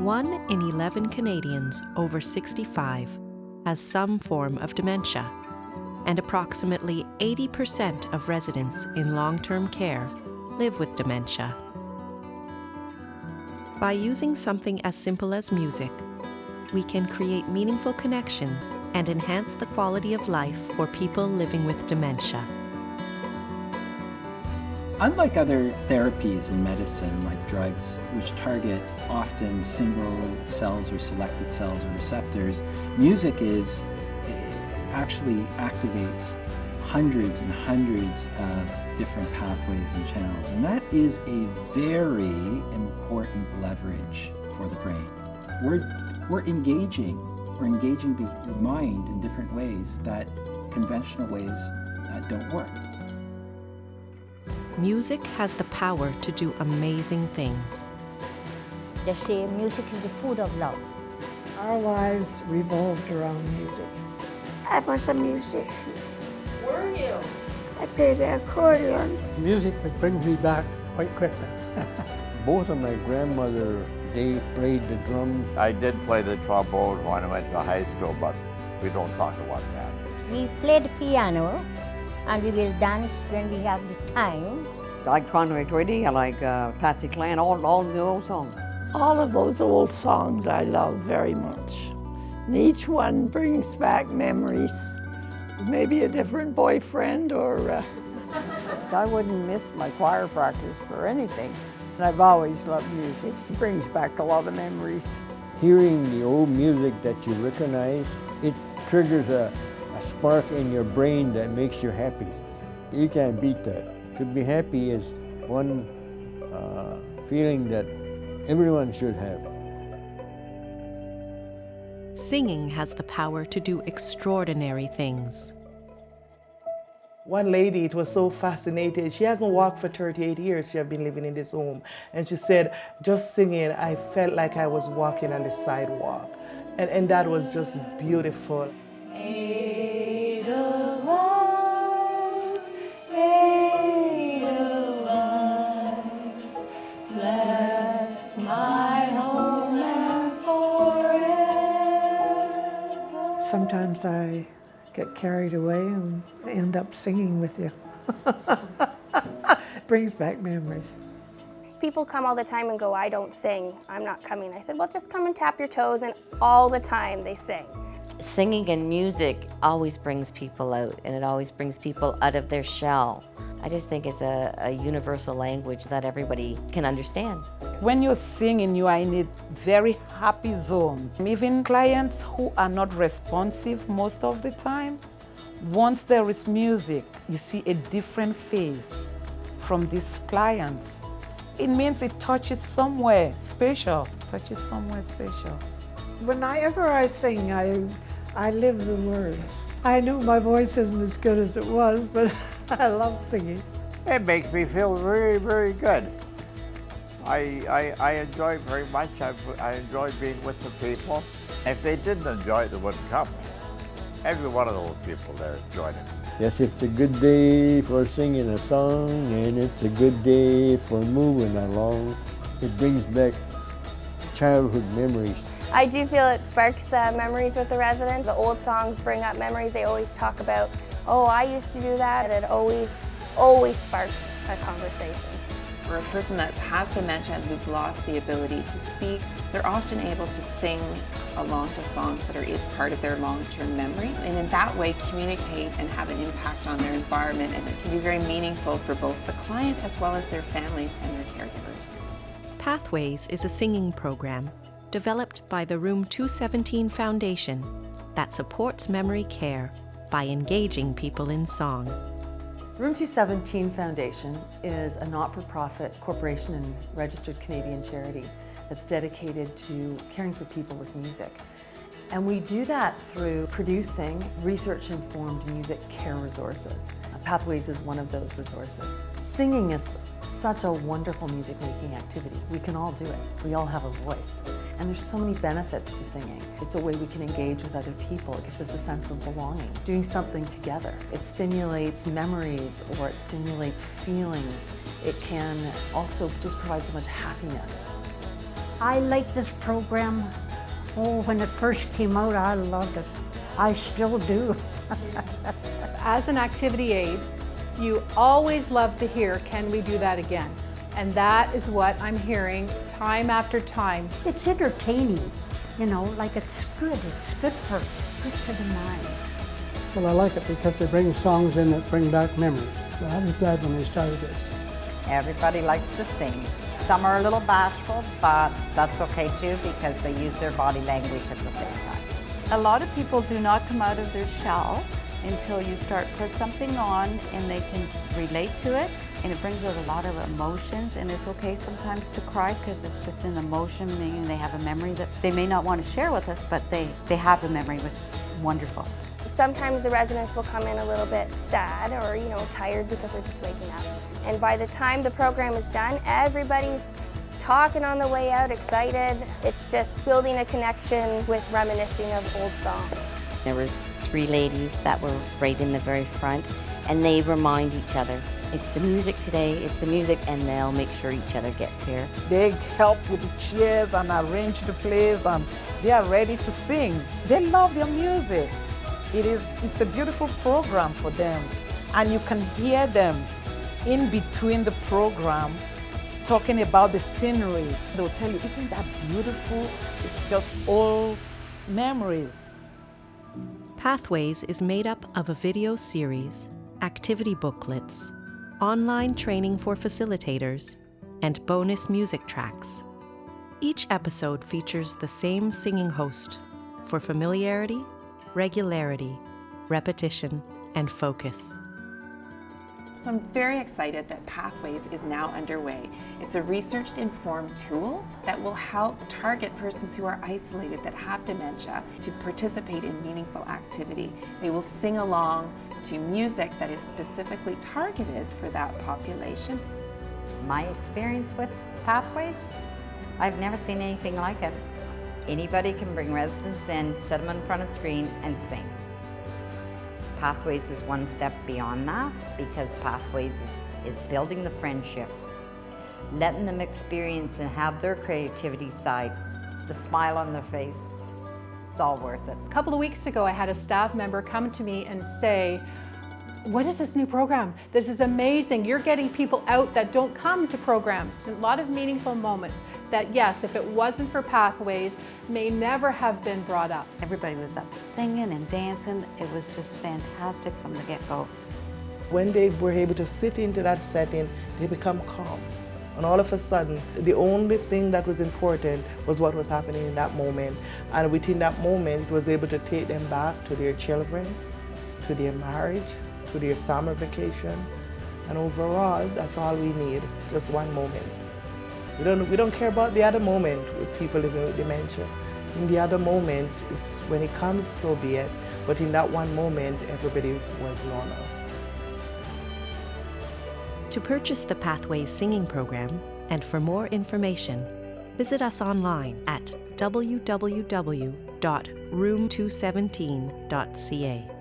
1 in 11 Canadians over 65 has some form of dementia, and approximately 80% of residents in long-term care live with dementia. By using something as simple as music, we can create meaningful connections and enhance the quality of life for people living with dementia. Unlike other therapies in medicine, like drugs, which target often single cells or selected cells or receptors, music actually activates hundreds and hundreds of different pathways and channels. And that is a very important leverage for the brain. We're engaging the mind in different ways that conventional ways don't work. Music has the power to do amazing things. They say music is the food of love. Our lives revolved around music. I was a musician. Were you? I played the accordion. Music would bring me back quite quickly. Both of my grandmother, they played the drums. I did play the trombone when I went to high school, but we don't talk about that. We play the piano and we will dance when we have the time. I like Conway Twitty, I like Patsy Cline, all the old songs. All of those old songs I love very much. And each one brings back memories. Maybe a different boyfriend or... I wouldn't miss my choir practice for anything. I've always loved music. It brings back a lot of memories. Hearing the old music that you recognize, it triggers a spark in your brain that makes you happy. You can't beat that. To be happy is one feeling that everyone should have. Singing has the power to do extraordinary things. One lady, it was so fascinating. She hasn't walked for 38 years. She has been living in this home. And she said, just singing, I felt like I was walking on the sidewalk. And that was just beautiful. Sometimes I get carried away and end up singing with you. Brings back memories. People come all the time and go, I don't sing, I'm not coming. I said, well, just come and tap your toes, and all the time they sing. Singing and music always brings people out, and it always brings people out of their shell. I just think it's a universal language that everybody can understand. When you're singing, you are in a very happy zone. Even clients who are not responsive most of the time, once there is music, you see a different face from these clients. It means it touches somewhere special, Whenever I sing, I live the words. I know my voice isn't as good as it was, but I love singing. It makes me feel very, very good. I enjoy it very much. I enjoy being with the people. If they didn't enjoy it, they wouldn't come. Every one of those people there enjoyed it. Yes, it's a good day for singing a song, and it's a good day for moving along. It brings back childhood memories. I do feel it sparks memories with the residents. The old songs bring up memories. They always talk about, oh, I used to do that. It always sparks a conversation. For a person that has dementia and who's lost the ability to speak, they're often able to sing along to songs that are part of their long-term memory, and in that way communicate and have an impact on their environment, and it can be very meaningful for both the client as well as their families and their caregivers. Pathways is a singing program developed by the Room 217 Foundation that supports memory care by engaging people in song. Room 217 Foundation is a not-for-profit corporation and registered Canadian charity that's dedicated to caring for people with music. And we do that through producing research-informed music care resources. Pathways is one of those resources. Singing is such a wonderful music-making activity. We can all do it. We all have a voice. And there's so many benefits to singing. It's a way we can engage with other people. It gives us a sense of belonging, doing something together. It stimulates memories, or it stimulates feelings. It can also just provide so much happiness. I like this program. Oh, when it first came out, I loved it. I still do. As an activity aide, you always love to hear, can we do that again? And that is what I'm hearing time after time. It's entertaining, you know, like it's good. It's good for the mind. Well, I like it because they bring songs in that bring back memories. So I was glad when they started this. Everybody likes to sing. Some are a little bashful, but that's okay too because they use their body language at the same time. A lot of people do not come out of their shell until you start put something on and they can relate to it, and it brings out a lot of emotions, and it's okay sometimes to cry because it's just an emotion, meaning they have a memory that they may not want to share with us, but they have a memory, which is wonderful. Sometimes the residents will come in a little bit sad or, you know, tired because they're just waking up. And by the time the program is done, everybody's talking on the way out, excited. It's just building a connection with reminiscing of old songs. There was 3 ladies that were right in the very front, and they remind each other, it's the music today, it's the music, and they'll make sure each other gets here. They help with the chairs and arrange the place, and they are ready to sing. They love their music. It's a beautiful program for them, and you can hear them in between the program talking about the scenery. They'll tell you, isn't that beautiful? It's just old memories. Pathways is made up of a video series, activity booklets, online training for facilitators, and bonus music tracks. Each episode features the same singing host for familiarity, regularity, repetition, and focus. So I'm very excited that Pathways is now underway. It's a research-informed tool that will help target persons who are isolated that have dementia to participate in meaningful activity. They will sing along to music that is specifically targeted for that population. My experience with Pathways, I've never seen anything like it. Anybody can bring residents in, sit them in front of the screen, and sing. Pathways is one step beyond that because Pathways is building the friendship, letting them experience and have their creativity side, the smile on their face. It's all worth it. A couple of weeks ago, I had a staff member come to me and say, what is this new program? This is amazing. You're getting people out that don't come to programs. A lot of meaningful moments that, yes, if it wasn't for Pathways, may never have been brought up. Everybody was up singing and dancing. It was just fantastic from the get-go. When they were able to sit into that setting, they become calm. And all of a sudden, the only thing that was important was what was happening in that moment. And within that moment, it was able to take them back to their children, to their marriage, to their summer vacation. And overall, that's all we need, just one moment. We don't care about the other moment with people living with dementia. In the other moment, it's when it comes, so be it. But in that one moment, everybody was normal. To purchase the Pathways singing program and for more information, visit us online at www.room217.ca.